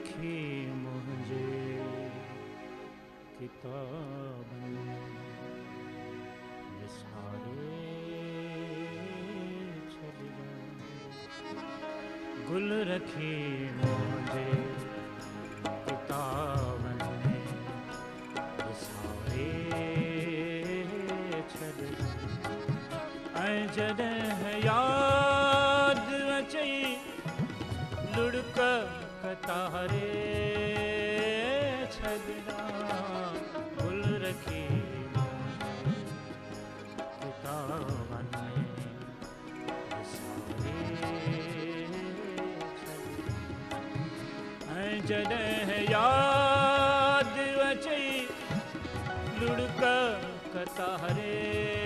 रखी मुझे किताबन विसारे चली गुल रखी मुझे किताबन विसारे चली जॾहिं याद अचई लुढ़क कतारे छॾा गुल रखी किताबन में विसारे छॾा जॾहिं याद अचई लुढ़क कतारे